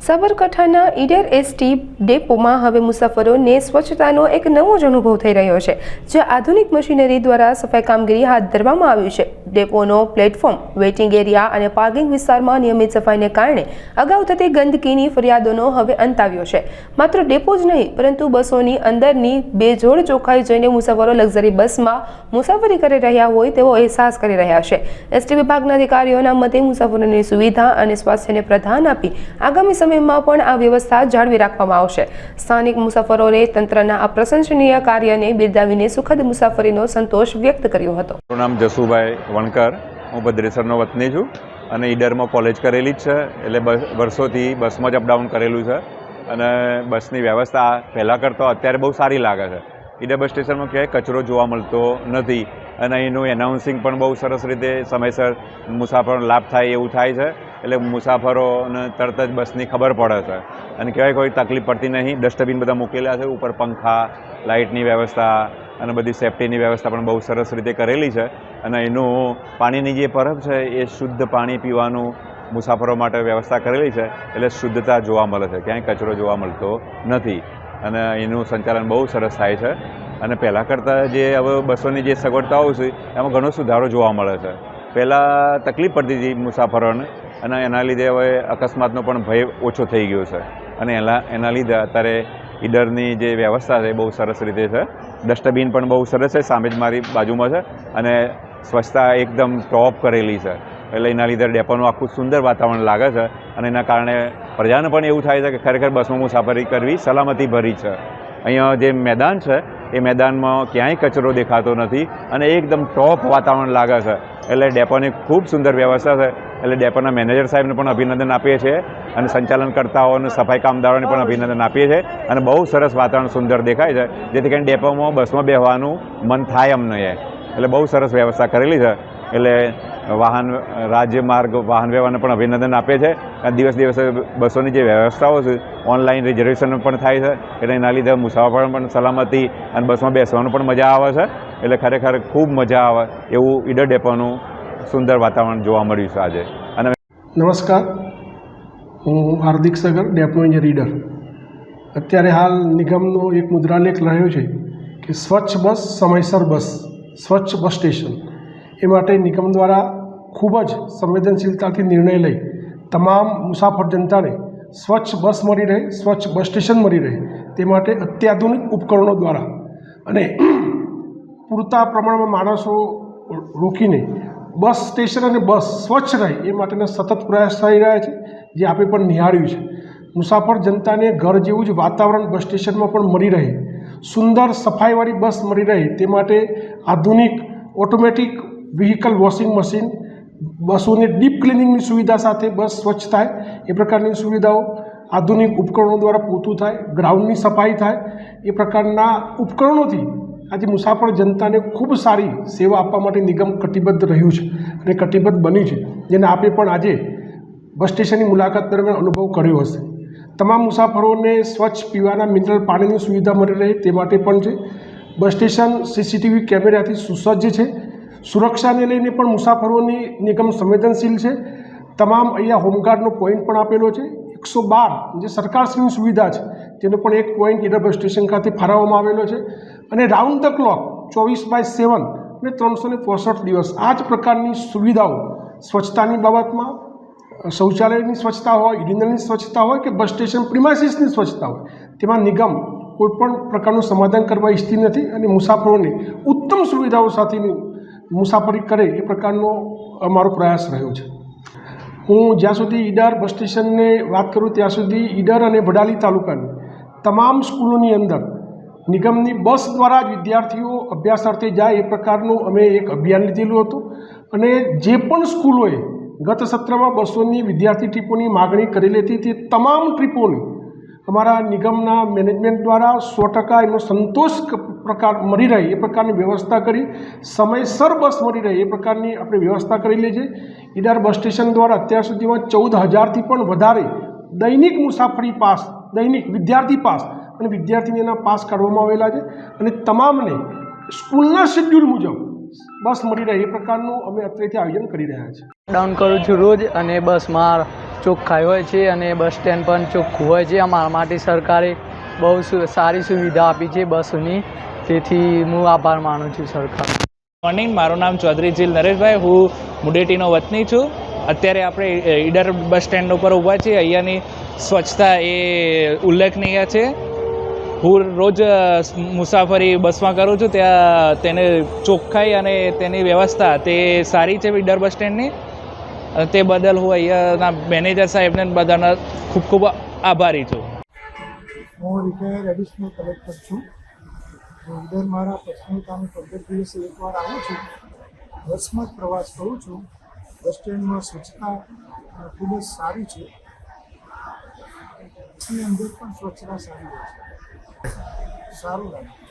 સાબરકાંઠાના ઈડર એસટી ડેપોમાં હવે મુસાફરોને સ્વચ્છતાનો એક નવો જ અનુભવ થઈ રહ્યો છે, જે આધુનિક મશીનરી દ્વારા સફાઈ કામગીરી હાથ ધરવામાં આવી છે। ડેપોનો પ્લેટફોર્મ, વેઇટિંગ એરિયા અને પાર્કિંગ વિસ્તારમાં નિયમિત સફાઈને કારણે અગાઉ થતી ગંદકીની ફરિયાદોનો હવે અંત આવ્યો છે। માત્ર ડેપો જ નહીં, પરંતુ બસોની અંદરની બેજોડ ચોખ્ખાઈ જોઈને મુસાફરો લક્ઝરી બસમાં મુસાફરી કરી રહ્યા હોય તેવો અહેસાસ કરી રહ્યા છે। એસટી વિભાગના અધિકારીઓના મતે મુસાફરોની સુવિધા અને સ્વાસ્થ્યને પ્રાધાન્ય આપી આગામી સમયમાં પણ આ વ્યવસ્થા જાળવી રાખવામાં આવશે। સ્થાનિક મુસાફરોએ તંત્રના આ પ્રશંસનીય કાર્યને બિરદાવીને સુખદ મુસાફરીનો સંતોષ વ્યક્ત કર્યો હતો। મારું નામ જસુભાઈ વણકર, હું ભદ્રેસરનો વતની છું અને ઈડરમાં કોલેજ કરેલી જ છે, એટલે વર્ષોથી બસમાં જ અપડાઉન કરેલું છે અને બસની વ્યવસ્થા પહેલાં કરતાં અત્યારે બહુ સારી લાગે છે। ઈડર બસ સ્ટેશનમાં ક્યાંય કચરો જોવા મળતો નથી અને એનું એનાઉન્સિંગ પણ બહુ સરસ રીતે સમયસર મુસાફરોને લાભ થાય એવું થાય છે, એટલે મુસાફરોને તરત જ બસની ખબર પડે છે અને ક્યાંય કોઈ તકલીફ પડતી નહીં। ડસ્ટબિન બધા મૂકેલા છે, ઉપર પંખા, લાઇટની વ્યવસ્થા અને બધી સેફ્ટીની વ્યવસ્થા પણ બહુ સરસ રીતે કરેલી છે અને એનું પાણીની જે પરબ છે એ શુદ્ધ પાણી પીવાનું મુસાફરો માટે વ્યવસ્થા કરેલી છે, એટલે શુદ્ધતા જોવા મળે છે, ક્યાંય કચરો જોવા મળતો નથી અને એનું સંચાલન બહુ સરસ થાય છે અને પહેલાં કરતાં જે હવે બસોની જે સગવડતાઓ છે એમાં ઘણો સુધારો જોવા મળે છે। પહેલાં તકલીફ પડતી હતી મુસાફરોને અને એના લીધે હવે અકસ્માતનો પણ ભય ઓછો થઈ ગયો છે અને એના લીધે અત્યારે ઈડરની જે વ્યવસ્થા છે એ બહુ સરસ રીતે છે। ડસ્ટબિન પણ બહુ સરસ છે, સામે જ મારી બાજુમાં છે અને સ્વચ્છતા એકદમ ટોપ કરેલી છે, એટલે એના લીધે ડેપોનું આખું સુંદર વાતાવરણ લાગે છે અને એના કારણે પ્રજાને પણ એવું થાય છે કે ખરેખર બસમાં મુસાફરી કરવી સલામતી ભરી છે। અહીંયા જે મેદાન છે એ મેદાનમાં ક્યાંય કચરો દેખાતો નથી અને એકદમ ટોપ વાતાવરણ લાગે છે, એટલે ડેપોની ખૂબ સુંદર વ્યવસ્થા છે। એટલે ડેપોના મેનેજર સાહેબને પણ અભિનંદન આપીએ છીએ અને સંચાલનકર્તાઓ અને સફાઈ કામદારોને પણ અભિનંદન આપીએ છીએ અને બહુ સરસ વાતાવરણ સુંદર દેખાય છે, જેથી કરીને ડેપોમાં બસમાં બેસવાનું મન થાય એમ નહીં, એટલે બહુ સરસ વ્યવસ્થા કરેલી છે। એટલે રાજ્ય માર્ગ વાહન વ્યવહારને પણ અભિનંદન આપે છે। દિવસે બસોની જે વ્યવસ્થાઓ છે ઓનલાઈન રિઝર્વેશન પણ થાય છે, એટલે એના લીધે મુસાફરો પણ સલામતી અને બસમાં બેસવાનું પણ મજા આવે છે, એટલે ખરેખર ખૂબ મજા આવે એવું ઈડર ડેપોનું સુંદર વાતાવરણ જોવા મળ્યું છે આજે। અને નમસ્કાર, હું હાર્દિક સગર, ડેપો ઇન્જિનિયર ઈડર। અત્યારે હાલ નિગમનો એક મુદ્રાલેખ રહ્યો છે કે સ્વચ્છ બસ, સમયસર બસ, સ્વચ્છ બસ સ્ટેશન। એ માટે નિગમ દ્વારા ખૂબ જ સંવેદનશીલતાથી નિર્ણય લઈ તમામ મુસાફર જનતાને સ્વચ્છ બસ મળી રહે, સ્વચ્છ બસ સ્ટેશન મળી રહે તે માટે અત્યાધુનિક ઉપકરણો દ્વારા અને પૂરતા પ્રમાણમાં માણસો રોકીને બસ સ્ટેશન અને બસ સ્વચ્છ રહે એ માટેના સતત પ્રયાસ થઈ રહ્યા છે, જે આપણે પણ નિહાળ્યું છે। મુસાફર જનતાને ઘર જેવું જ વાતાવરણ બસ સ્ટેશનમાં પણ મળી રહે, સુંદર સફાઈવાળી બસ મળી રહે તે માટે આધુનિક ઓટોમેટિક વ્હીકલ વોશિંગ મશીન, બસોને ડીપ ક્લિનિંગની સુવિધા સાથે બસ સ્વચ્છ થાય એ પ્રકારની સુવિધાઓ, આધુનિક ઉપકરણો દ્વારા પોતું થાય, ગ્રાઉન્ડની સફાઈ થાય, એ પ્રકારના ઉપકરણોથી આજે મુસાફર જનતાને ખૂબ સારી સેવા આપવા માટે નિગમ કટિબદ્ધ રહ્યું છે અને કટિબદ્ધ બન્યું છે, જેને આપણે પણ આજે બસ સ્ટેશનની મુલાકાત દરમિયાન અનુભવ કર્યો હશે। તમામ મુસાફરોને સ્વચ્છ પીવાના મિનરલ પાણીની સુવિધા મળી રહે તે માટે પણ છે। બસ સ્ટેશન CCTV કેમેરાથી સુસજ્જ છે। સુરક્ષાને લઈને પણ મુસાફરોની નિગમ સંવેદનશીલ છે। તમામ અહીંયા હોમગાર્ડનો પોઈન્ટ પણ આપેલો છે। 112 જે સરકારશ્રીની સુવિધા છે તેનો પણ એક પોઈન્ટ ઈડર બસ સ્ટેશન ખાતે ફાળવવામાં આવેલો છે અને રાઉન્ડ ધ ક્લોક 24/7 અને 365 દિવસ આ જ પ્રકારની સુવિધાઓ સ્વચ્છતાની બાબતમાં, શૌચાલયની સ્વચ્છતા હોય, યુરિનલની સ્વચ્છતા હોય કે બસ સ્ટેશન પ્રિમાઇસીસની સ્વચ્છતા હોય, તેમાં નિગમ કોઈપણ પ્રકારનું સમાધાન કરવા ઈચ્છતી નથી અને મુસાફરોને ઉત્તમ સુવિધાઓ સાથેની મુસાફરી કરે એ પ્રકારનો અમારો પ્રયાસ રહ્યો છે। હું જ્યાં સુધી ઈડર બસ સ્ટેશનને વાત કરું ત્યાં સુધી ઈડર અને વડાલી તાલુકાની તમામ સ્કૂલોની અંદર નિગમની બસ દ્વારા જ વિદ્યાર્થીઓ અભ્યાસાર્થે જાય એ પ્રકારનું અમે એક અભિયાન લીધેલું હતું અને જે પણ સ્કૂલોએ ગત સત્રમાં બસોની વિદ્યાર્થી ટ્રીપોની માગણી કરેલી હતી તે તમામ ટ્રીપોને અમારા નિગમના મેનેજમેન્ટ દ્વારા 100% એનો સંતોષ પ્રકાર મળી રહે એ પ્રકારની વ્યવસ્થા કરી, સમયસર બસ મળી રહે એ પ્રકારની આપણે વ્યવસ્થા કરેલી છે। ઈડર બસ સ્ટેશન દ્વારા અત્યાર સુધીમાં 14,000થી પણ વધારે દૈનિક મુસાફરી પાસ, દૈનિક વિદ્યાર્થી પાસ અને વિદ્યાર્થીનીના પાસ કાઢવામાં આવેલા છે અને તમામને સ્કૂલના શેડ્યુલ મુજબ બસ મળી રહે એ પ્રકારનું અમે અત્યારથી આયોજન કરી રહ્યા છીએ। ડાઉન કરું છું રોજ અને બસમાં ચોખ્ખાઈ હોય છે અને બસ સ્ટેન્ડ પણ ચોખ્ખું હોય છે. અમારા માટે સરકારે બહુ સારી સુવિધા આપી છે બસોની, તેથી હું આભાર માનું છું સરકાર. મોર્નિંગ, મારું નામ ચૌધરી જીલ નરેશભાઈ, હું મુડેટીનો વતની છું. અત્યારે આપણે ઈડર બસ સ્ટેન્ડ ઉપર ઊભા છીએ. અહીંયાની સ્વચ્છતા એ ઉલ્લેખનીય છે. હું રોજ મુસાફરી બસમાં કરું છું, ત્યાં તેને ચોખ્ખાઈ અને તેની વ્યવસ્થા તે સારી છે ઈડર બસ સ્ટેન્ડની. તે બદલ હું અહીંયાના મેનેજર સાહેબને બધાના ખૂબ ખૂબ આભારી છું. હું રિટાયર્ડ એડિશનલ કલેક્ટર છું. હું ઈડર મારા પર્સનલ કામે 15 દિવસે એકવાર આવું છું. બસમાં જ પ્રવાસ કરું છું. બસ સ્ટેન્ડમાં સ્વચ્છતા ખૂબ જ સારી છે. બસની અંદર પણ સ્વચ્છતા સારી હોય છે. સારું લાગે.